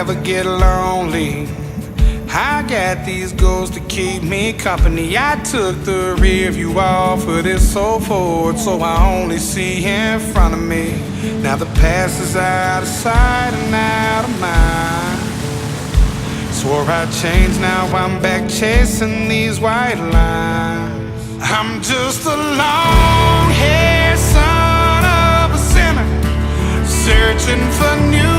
ever get lonely, I got these ghosts to keep me company. I took the rear view off of this so forward, so I only see in front of me. Now the past is out of sight and out of mind. Swore I'd change, now I'm back chasing these white lines. I'm just a long-haired son of a sinner, searching for new